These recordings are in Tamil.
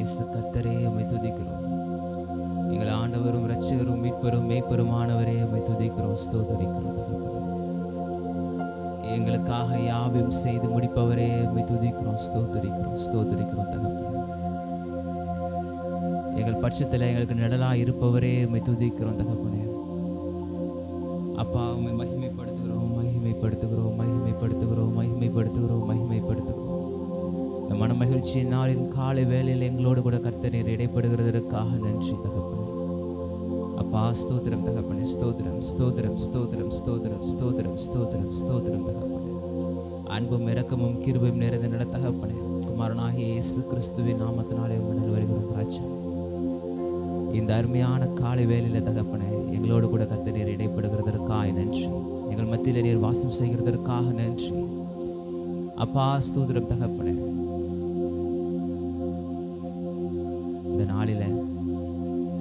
இயேசு கர்த்தரே உம்மை துதிக்கிறோம். எங்கள் ஆண்டவரும் இரட்சகரும் மீட்பரும் மேய்ப்பருமானவரே உம்மை துதிக்கிறோம், ஸ்தோத்தரிக்கிறோம் தகப்பனே. எங்களுக்காக யாவையும் செய்து முடிப்பவரே உம்மை துதிக்கிறோம், ஸ்தோத்தரிக்கிறோம், ஸ்தோத்தரிக்கிறோம் தகப்பனே. எங்கள் பட்சத்தில் எங்களுக்கு நிழலாக இருப்பவரே உம்மை துதிக்கிறோம் தகப்பனே. அப்பா உம்மை மகிமைப்படுத்துகிறோம், மகிமைப்படுத்துகிறோம், மகிமைப்படுத்துகிறோம், மகிமைப்படுத்துகிறோம், மகிமைப்படுத்துகிறோம். இந்த மன மகிழ்ச்சியின் நாளின் காலை வேளையில் எங்களோடு கூட கர்த்தர் நீர் இடைப்படுகிறதற்காக நன்றி தகப்பனே. அப்பா ஸ்தோத்திரம் தகப்பனே, ஸ்தோத்திரம் ஸ்தோத்திரம் ஸ்தோத்திரம் ஸ்தோத்திரம் ஸ்தோத்திரம் ஸ்தோத்திரம் ஸ்தோத்திரம் தகப்பனே. அன்பும் இரக்கமும் கிருபையும் நிறைந்த நட தகப்பனே, குமாரனாகிய இயேசு கிறிஸ்துவின் நாமத்தினாலே முன்னில் வருகிறோம் ராஜா. இந்த அருமையான காலை வேளையில் தகப்பனே எங்களோடு கூட கர்த்தர் நீர் இடைப்படுகிறதற்காக நன்றி. எங்கள் மத்தியில் நீர் வாசம் செய்கிறதற்காக நன்றி. அப்பா ஸ்தோத்திரம் தகப்பனே. இந்த நாளில்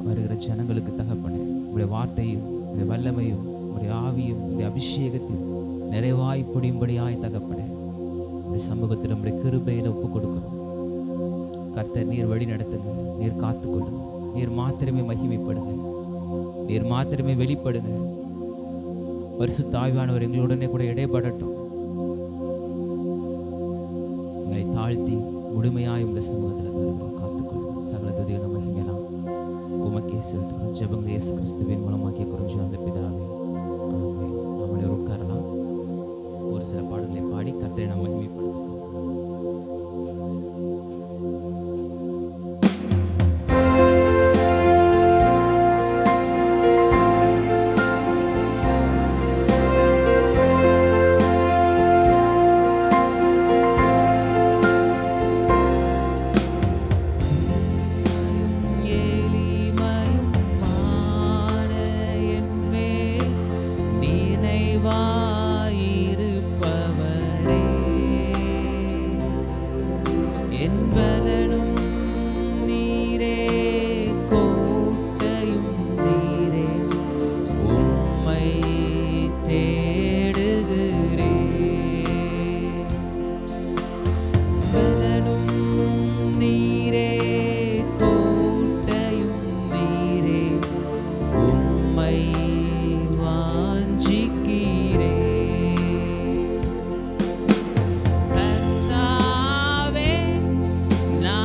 வருகிற ஜனங்களுக்கு தகப்பனே உடைய வார்த்தையும் உடைய வல்லமையும் உடைய ஆவியும் உடைய அபிஷேகத்தையும் நிறைவாய் பொடியும்படியாய் தகப்பனே உடைய சமூகத்தில் நம்முடைய கிருபையில் ஒப்பு கொடுக்கணும். கர்த்தர் நீர் வழி நடத்துங்க, நீர் காத்துக்கொள்ளுங்க, நீர் மாத்திரமே மகிமைப்படுங்க, நீர் மாத்திரமே வெளிப்படுங்க. பரிசுத்த ஆவியானவர் எங்களுடனே கூட இடைப்படட்டும். எங்களை தாழ்த்தி முழுமையாய் உடைய சமூகத்தில் தருகிறோம், காத்துக்கொள்ளுங்க. சகல துதிகளை மகிமையெல்லாம் உமக்கே செலுத்துகிறோம். ஜெபங்கள் இயேசு கிறிஸ்துவின் மூலமாக்கிய குறைஞ்சு அந்த பிதாவே ஆமென். நம்மளே உட்காரலாம். ஒரு சில பாடல்களை பாடி கர்த்தரை நாம் மகிமைப்படுத்துகிறோம். Now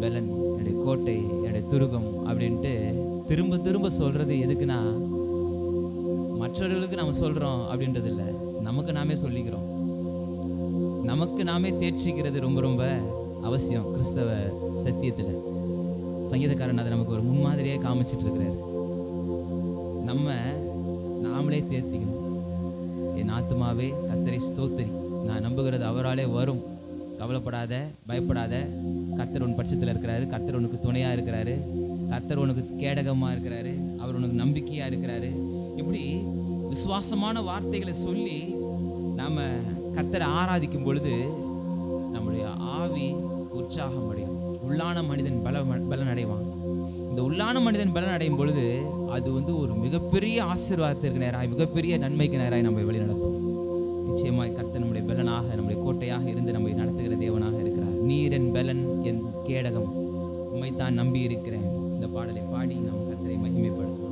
பலன், என்னுடைய கோட்டை, என்னுடைய துருகம் அப்படின்ட்டு திரும்ப திரும்ப சொல்கிறது எதுக்குன்னா, மற்றவர்களுக்கு நம்ம சொல்கிறோம் அப்படின்றது இல்லை, நமக்கு நாமே சொல்லிக்கிறோம். நமக்கு நாமே தேர்ச்சிக்கிறது ரொம்ப ரொம்ப அவசியம் கிறிஸ்தவ சத்தியத்தில். சங்கீதக்காரன் அதை நமக்கு ஒரு முன்மாதிரியாக காமிச்சிட்டு இருக்கிறாரு. நாமளே தேர்த்திக்கணும். என் ஆத்துமாவே கர்த்தரை ஸ்தோத்திரி, நான் நம்புகிறது அவராலே வரும், கவலைப்படாத, பயப்படாத, கர்த்தர் உன் பட்சத்தில் இருக்கிறாரு, கர்த்தர் உனக்கு துணையாக இருக்கிறாரு, கர்த்தர் உனக்கு கேடகமாக இருக்கிறாரு, அவர் உனக்கு நம்பிக்கையாக இருக்கிறாரு. இப்படி விசுவாசமான வார்த்தைகளை சொல்லி நாம் கர்த்தரை ஆராதிக்கும் பொழுது நம்முடைய ஆவி உற்சாகம் அடையும். உள்ளான மனிதன் பலன் அடைவான். இந்த உள்ளான மனிதன் பலன் அடையும் பொழுது அது ஒரு மிகப்பெரிய ஆசீர்வாதத்திற்கு நேராக, மிகப்பெரிய நன்மைக்கு நேராக நம்ம வழி நடத்தும். நிச்சயமாய் கர்த்தர் நம்முடைய பலனாக, நம்முடைய கோட்டையாக இருந்து நம்மை நடத்துகிற தேவனாக இருக்கிறார். நீர் என் பலன், என் கேடகம், உம்மைத்தான் நம்பி இருக்கிறேன். இந்த பாடலை பாடி நாம் கர்த்தரை மகிமைப்படுத்தும்.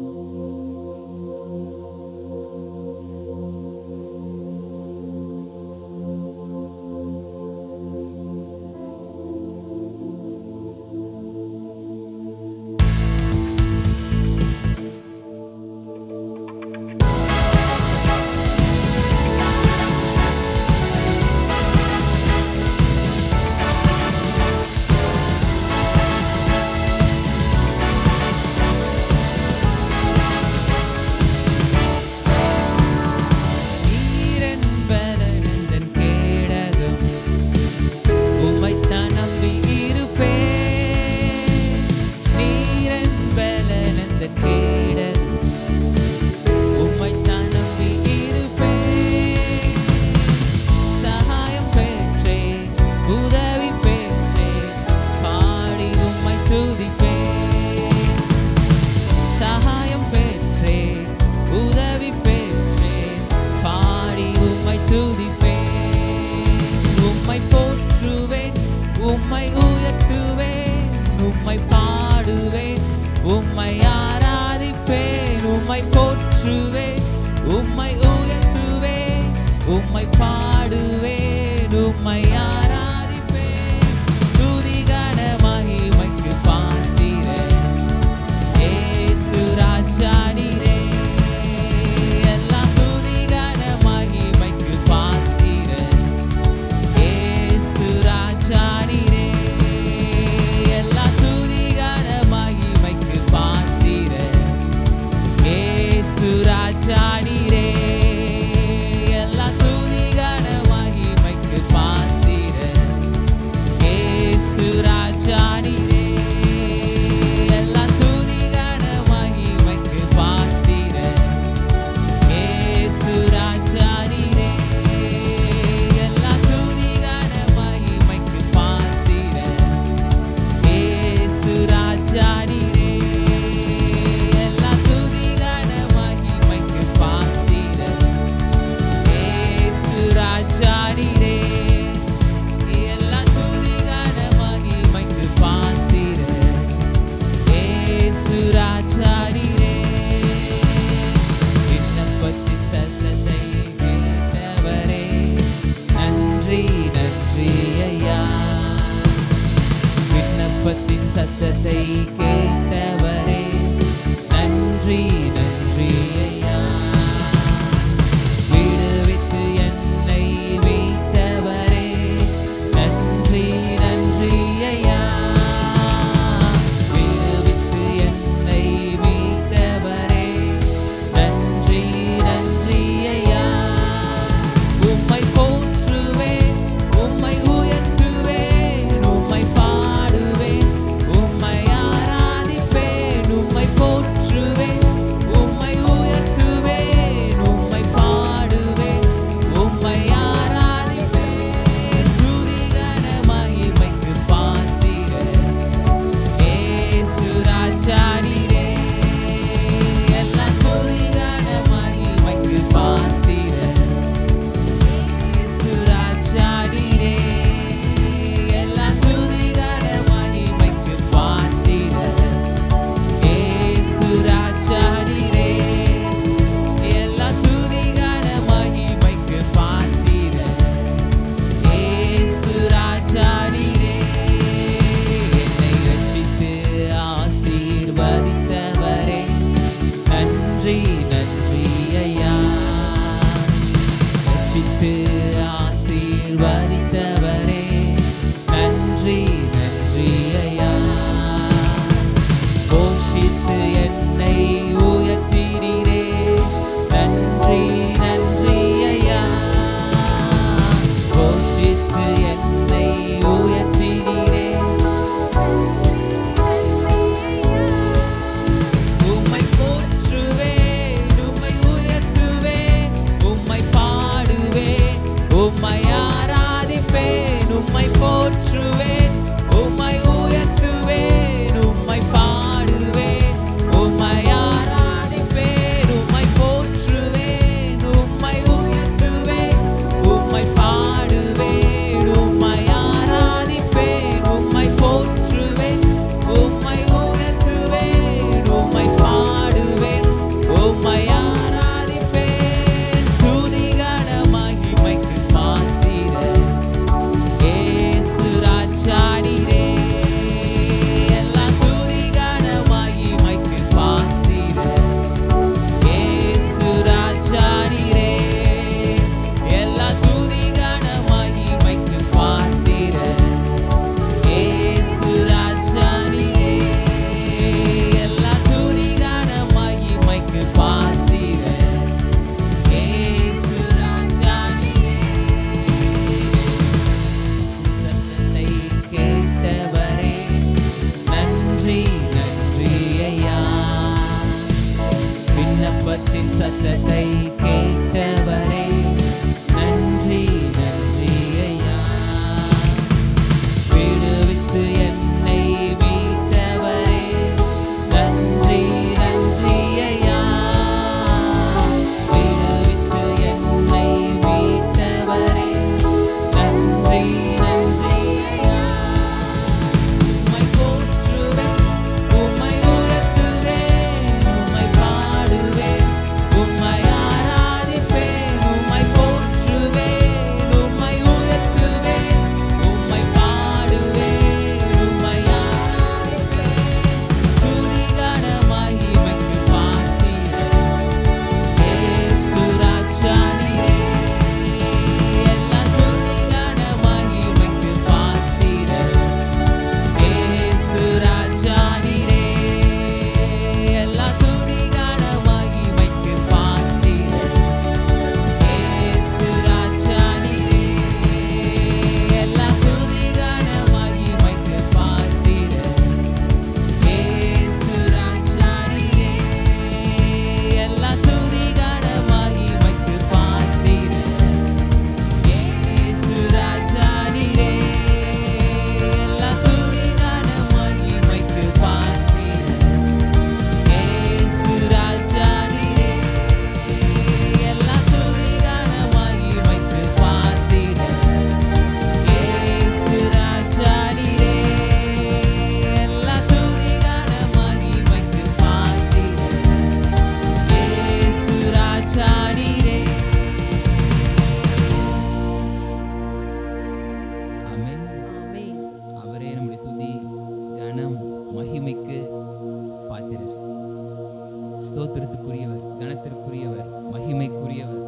ஸ்தோத்திரத்துக்குரியவர், கனத்திற்குரியவர், மகிமைக்குரியவர்,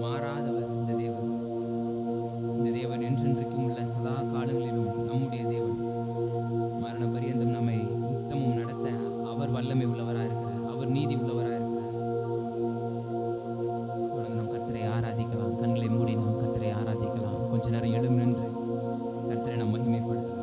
மாறாதவர் இந்த தேவன். இந்த தேவன் என்றென்றைக்கும் உள்ள சதா காலங்களிலும் நம்முடைய தேவன். மரண பரியந்தம் நம்மை உத்தமும் நடத்த அவர் வல்லமை உள்ளவராக இருக்கிறார். அவர் நீதி உள்ளவராக இருக்கிறார். தொடர்ந்து நாம் கர்த்தரை ஆராதிக்கலாம். கண்களை மூடி நாம் கர்த்தரை ஆராதிக்கலாம். கொஞ்ச நேரம் எழும் நின்று கர்த்தரை நாம் மகிமைப்படுத்தலாம்.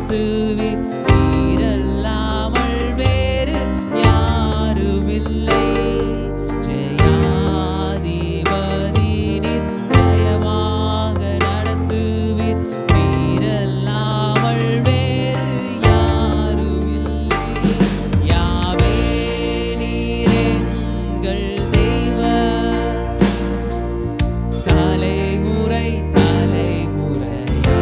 நடத்துவீர். நீரல்லாமல் வேறு யாருமில்லை. ஜெயாதிபதி நீர் ஜெயமாக நடத்துவீர். நீரல்லாமல் வேறு யாருமில்லை. யாவே நீர் எங்கள் தெய்வம். தலைமுறை தலைமுறையா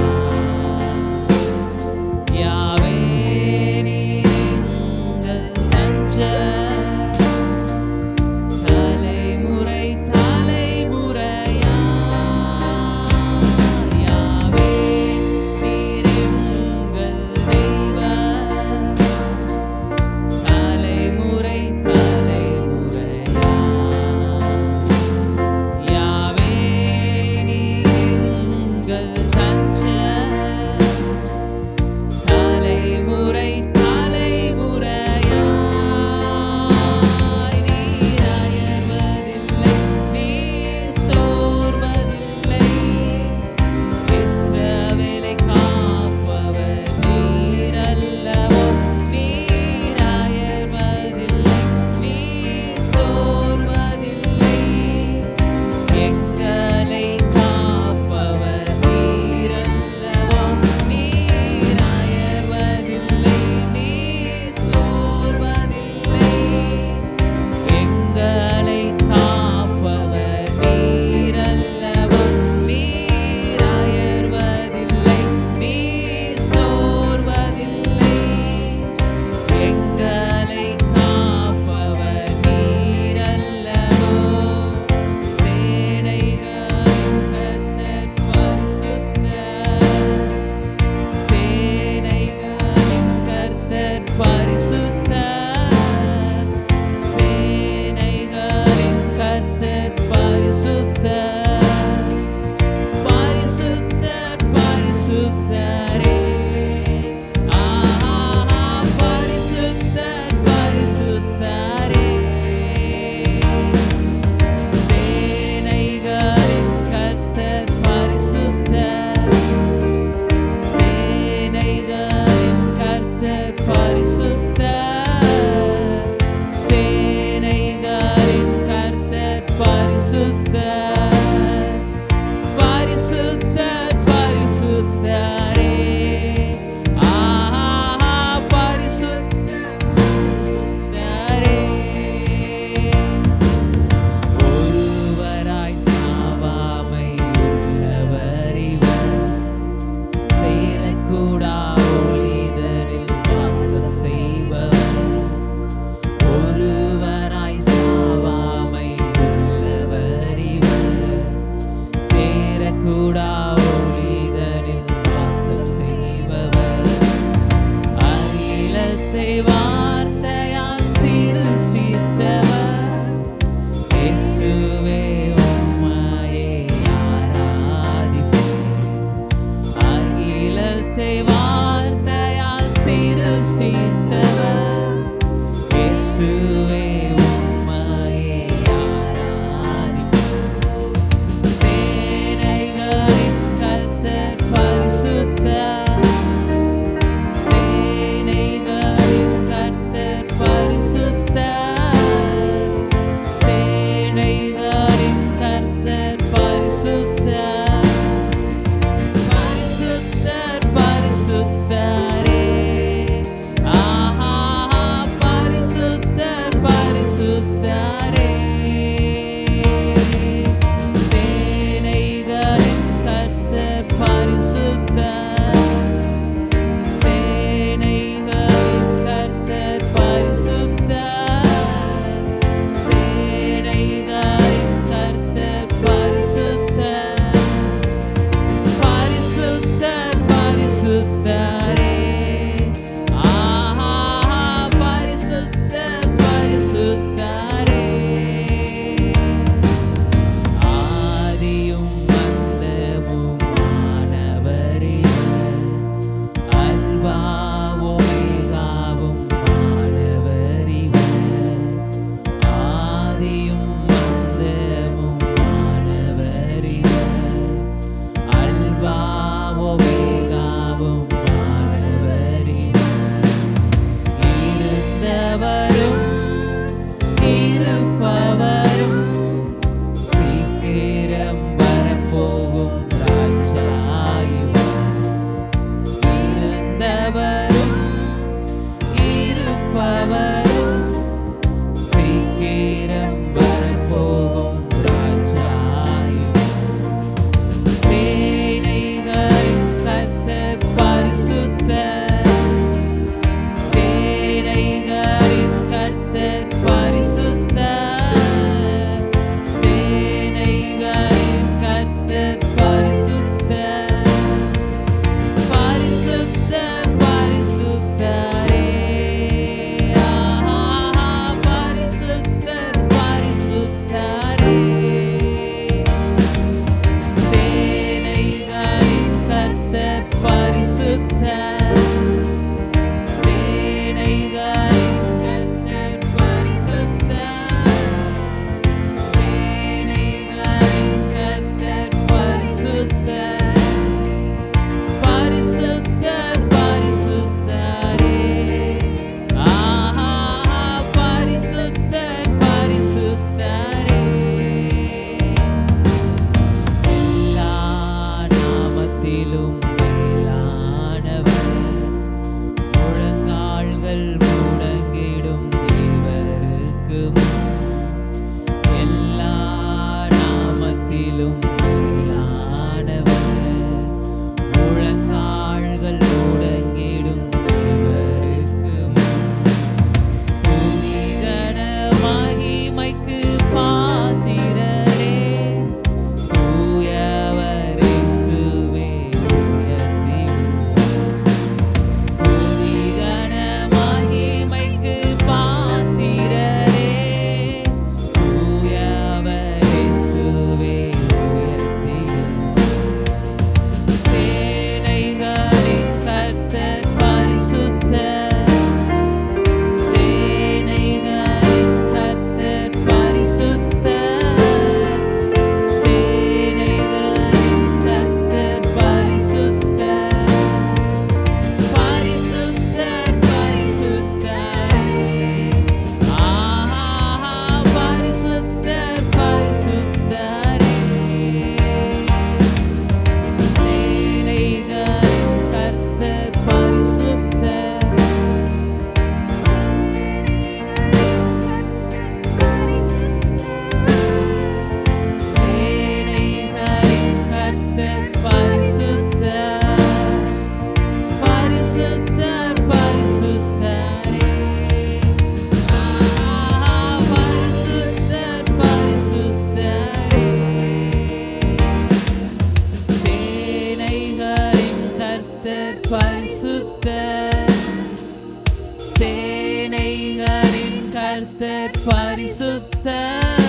கர்த்தர் பரிசுத்தர்,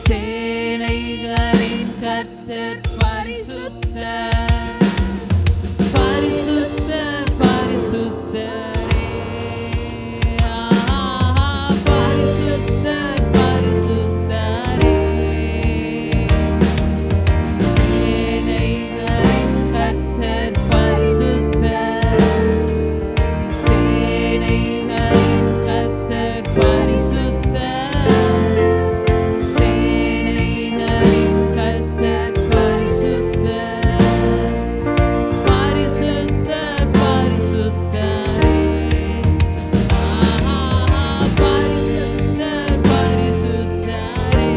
சேனைகளின் கர்த்தர் பரிசுத்தர், பரிசுத்தர் பரிசுத்தரே, பரிசுத்தர் பரிசுத்தரே, சேனைகளின் கர்த்தர் பரிசுத்தர், சேனைகளின் கர்த்தர் பரிசுத்தர், சேனைகளின் கர்த்தர் பரிசுத்தர், பரிசுத்தர் பரிசுத்தரே, பரிசுத்தர் பரிசுத்தரே,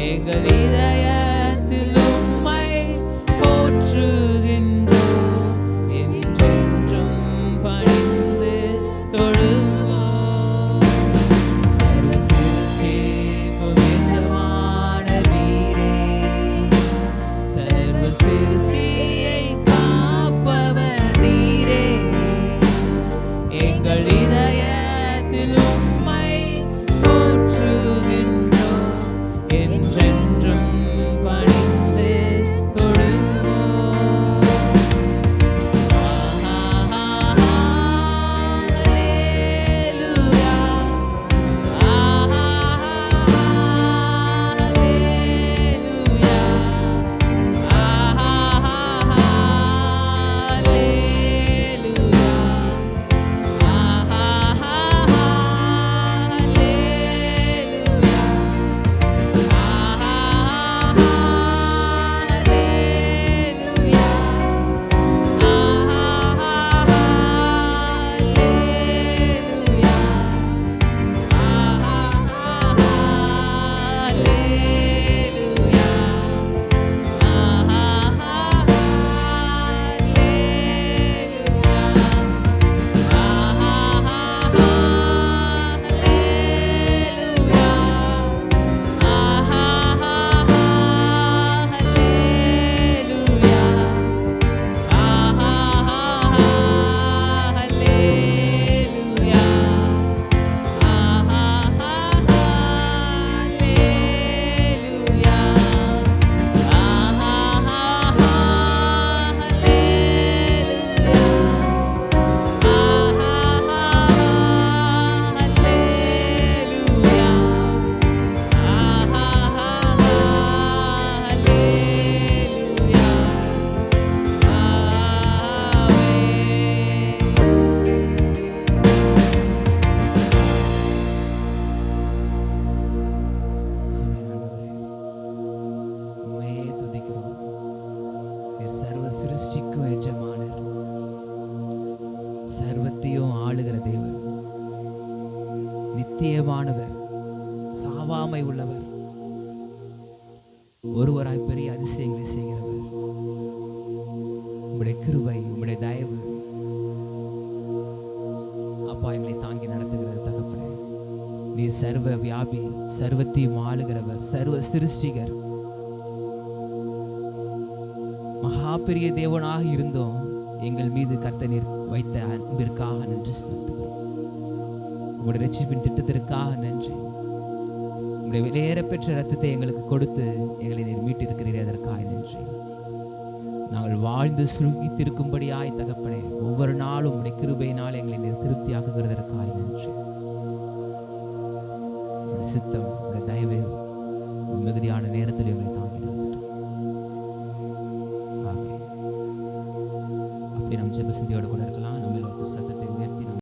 எங்கள் இதயத்தில் உம்மை போற்றுகின்றோம், என்றென்றும் பணிந்து தொழுவோம். சர்வ சிருஷ்டிக்கும் எஜமான நீரே, சர்வ சிருஷ்டியை காப்பவர் நீரே, எங்கள் இதயத்தில் உம்மை போற்றுகின்றோம், என்றென்றும் பணிந்து தொழுவோம். அல்லேலூயா, அல்லேலூயா, சர்வத்தையும் ஆளுகிற தேவர், நித்தியமானவர், சாவாமை உள்ளவர், ஒருவராய் பெரிய அதிசயங்களை செய்கிறவர். உம்முடைய கிருபை, உம்முடைய தயவு அப்பா எங்களை தாங்கி நடத்துகிறது தகப்பனே. நீ சர்வ வியாபி, சர்வத்தையும் ஆளுகிறவர், சர்வ சிருஷ்டிகர், மகா பெரிய தேவனாக இருந்தோம். எங்கள் மீது கர்த்தர் நீர் வைத்த அன்பிற்காக நன்றி செலுத்துகிறோம். உங்களுடைய ரட்சிப்பின் திட்டத்திற்காக நன்றி. உங்களுடைய விலையேற பெற்ற ரத்தத்தை எங்களுக்கு கொடுத்து எங்களை நீர் மீட்டிருக்கிறீர், அதற்காக நன்றி. நாங்கள் வாழ்ந்து சுருகித்திருக்கும்படியாய் தகப்பனே, ஒவ்வொரு நாளும் உடைய கிருபையினால் எங்களை நீர் திருப்தியாக்குகிறதற்காக நன்றி. உடைய சித்தம், உடைய தயவு மிகுதியான நேரத்தில் எங்களை தாங்கி நடந்துட்டோம். அப்படி நம்ம ஜெப சிந்தியோடு கூட இருக்கலாம்.